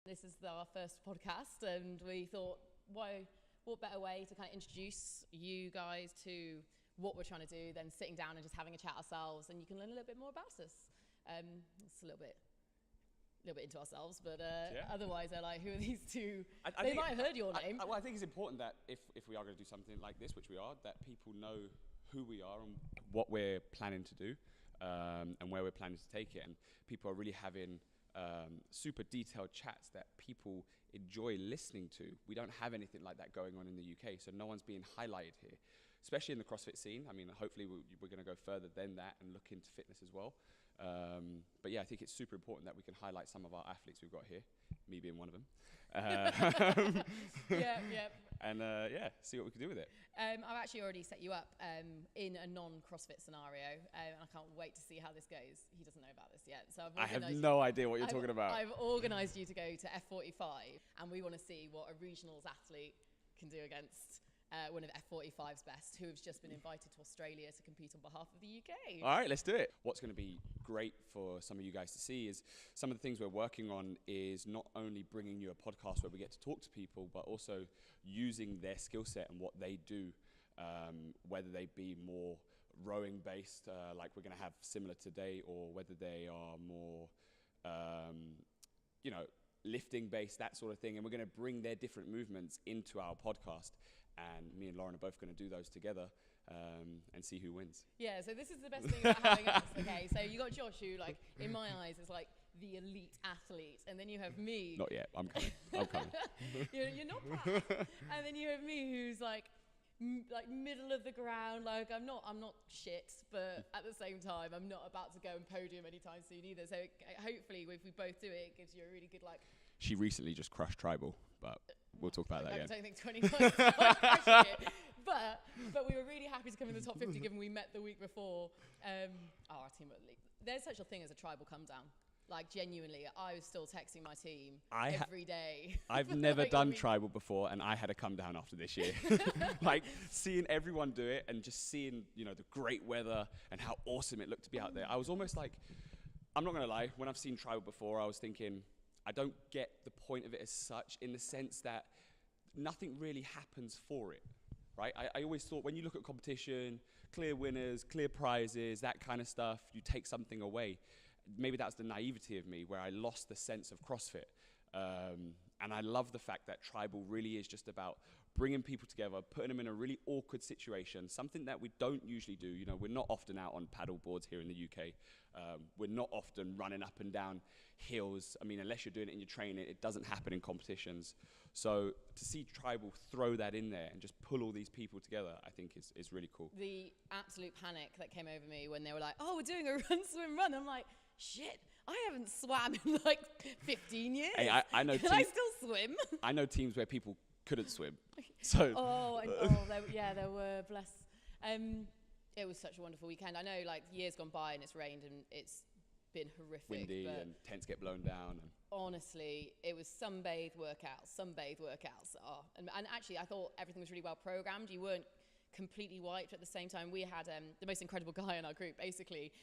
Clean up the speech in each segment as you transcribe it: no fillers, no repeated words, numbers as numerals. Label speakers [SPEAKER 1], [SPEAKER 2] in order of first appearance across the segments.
[SPEAKER 1] This is our first podcast, and we thought, what better way to kind of introduce you guys to what we're trying to do than sitting down and just having a chat ourselves, and you can learn a little bit more about us. It's a little bit into ourselves, but otherwise they're like, who are these two? They might have heard your name.
[SPEAKER 2] Well, I think it's important that if we are going to do something like this, which we are, that people know who we are and what we're planning to do, and where we're planning to take it. And people are really having super detailed chats that people enjoy listening to. We don't have anything like that going on in the UK, so no one's being highlighted here, especially in the CrossFit scene. I mean, hopefully we're going to go further than that and look into fitness as well. But yeah, I think it's super important that we can highlight some of our athletes we've got here, me being one of them.
[SPEAKER 1] Yeah.
[SPEAKER 2] And see what we can do with it.
[SPEAKER 1] I've actually already set you up in a non-CrossFit scenario, and I can't wait to see how this goes. He doesn't know about this yet, so
[SPEAKER 2] I have no idea what you're talking about.
[SPEAKER 1] I've organised you to go to F45, and we want to see what a regionals athlete can do against one of F45's best, who has just been invited to Australia to compete on behalf of the UK.
[SPEAKER 2] All right, let's do it. What's going to be great for some of you guys to see is some of the things we're working on is not only bringing you a podcast where we get to talk to people, but also using their skill set and what they do, whether they be more rowing based, like we're going to have similar today, or whether they are more, lifting based, that sort of thing. And we're going to bring their different movements into our podcast. And me and Lauren are both going to do those together and see who wins. Yeah,
[SPEAKER 1] so this is the best thing about having us. Okay, so you got Josh, who, like, in my eyes, is like the elite athlete, and then you have me.
[SPEAKER 2] Not yet. I'm coming.
[SPEAKER 1] You're not bad. And then you have me, who's like middle of the ground. Like I'm not shit, but at the same time, I'm not about to go and podium anytime soon either. So hopefully, if we both do it, it gives you a really good like.
[SPEAKER 2] She recently just crushed tribal, but we'll talk about that again.
[SPEAKER 1] I don't think 29 crushing it. But we were really happy to come in the top 50 given we met the week before. Our team at least. There's such a thing as a tribal come down. Like genuinely, I was still texting my team every day.
[SPEAKER 2] I've never done tribal before, and I had a come down after this year. Like seeing everyone do it and just seeing, the great weather and how awesome it looked to be out there. I was almost like, I'm not going to lie, when I've seen tribal before, I was thinking, I don't get the point of it as such, in the sense that nothing really happens for it, right? I always thought when you look at competition, clear winners, clear prizes, that kind of stuff, you take something away. Maybe that's the naivety of me, where I lost the sense of CrossFit. And I love the fact that tribal really is just about bringing people together, putting them in a really awkward situation, something that we don't usually do. We're not often out on paddle boards here in the UK. We're not often running up and down hills. I mean, unless you're doing it in your training, it doesn't happen in competitions. So to see tribal throw that in there and just pull all these people together, I think is really cool.
[SPEAKER 1] The absolute panic that came over me when they were like, oh, we're doing a run, swim, run. I'm like, shit, I haven't swam in like 15 years.
[SPEAKER 2] Hey, I know.
[SPEAKER 1] Can I still swim?
[SPEAKER 2] I know teams where people couldn't swim. So.
[SPEAKER 1] There were, bless. It was such a wonderful weekend. I know, like, years gone by and it's rained and it's been horrific.
[SPEAKER 2] Windy and tents get blown down. And
[SPEAKER 1] honestly, it was sunbathe workouts. Oh, and actually, I thought everything was really well programmed. You weren't completely wiped at the same time. We had the most incredible guy in our group. Basically,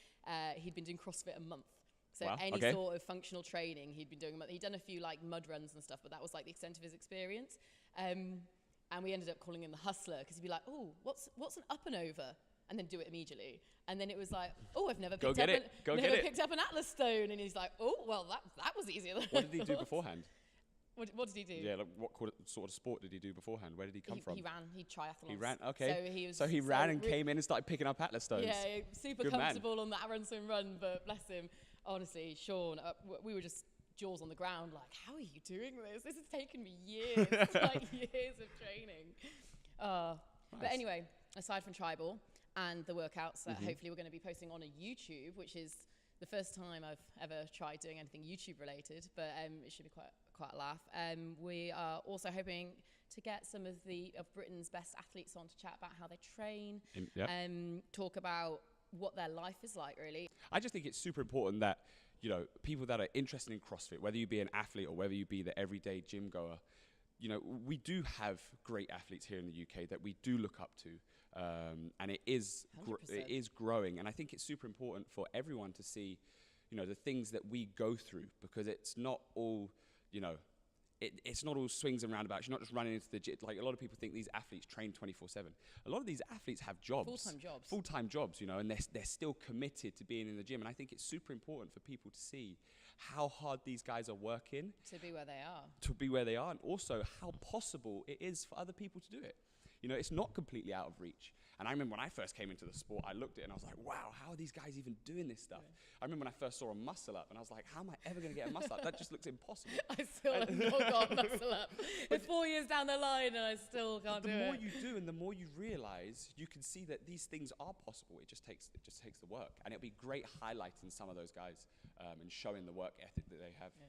[SPEAKER 1] he'd been doing CrossFit a month. So sort of functional training he'd been doing. He'd done a few like mud runs and stuff, but that was like the extent of his experience. And we ended up calling him the hustler, because he'd be like, oh, what's an up and over? And then do it immediately. And then it was like, oh, I've never picked up an Atlas stone. And he's like, oh, well, that was easier than
[SPEAKER 2] What did he do beforehand?
[SPEAKER 1] What did he do?
[SPEAKER 2] Yeah, like what sort of sport did he do beforehand? Where did he come from?
[SPEAKER 1] He ran. He triathlons.
[SPEAKER 2] He ran. Okay. So he ran and came in and started picking up Atlas stones.
[SPEAKER 1] Yeah, super Good comfortable on that run, swim, run. But bless him. Honestly, Sean, we were just jaws on the ground, like, how are you doing this? This has taken me years, like years of training. Nice. But anyway, aside from tribal and the workouts that hopefully we're going to be posting on a YouTube, which is the first time I've ever tried doing anything YouTube related, but it should be quite a laugh. We are also hoping to get some of Britain's best athletes on to chat about how they train, talk about what their life is like, really.
[SPEAKER 2] I just think it's super important that, people that are interested in CrossFit, whether you be an athlete or whether you be the everyday gym goer, we do have great athletes here in the UK that we do look up to, and it is growing. And I think it's super important for everyone to see, the things that we go through, because it's not all, it's not all swings and roundabouts. You're not just running into the gym. Like a lot of people think these athletes train 24/7. A lot of these athletes have jobs. Full-time jobs, you know, and they're still committed to being in the gym. And I think it's super important for people to see how hard these guys are working.
[SPEAKER 1] To be where they are.
[SPEAKER 2] To be where they are, and also how possible it is for other people to do it. You know, it's not completely out of reach. And I remember when I first came into the sport, I looked at it and I was like, wow, how are these guys even doing this stuff? I remember when I first saw a muscle up and I was like, how am I ever going to get a muscle up? That just looks impossible.
[SPEAKER 1] I still have not got a muscle up. It's 4 years down the line and I still can't do it.
[SPEAKER 2] The more you do and the more you realize, you can see that these things are possible. It just takes the work. And it'll be great highlighting some of those guys and showing the work ethic that they have.
[SPEAKER 1] Yeah.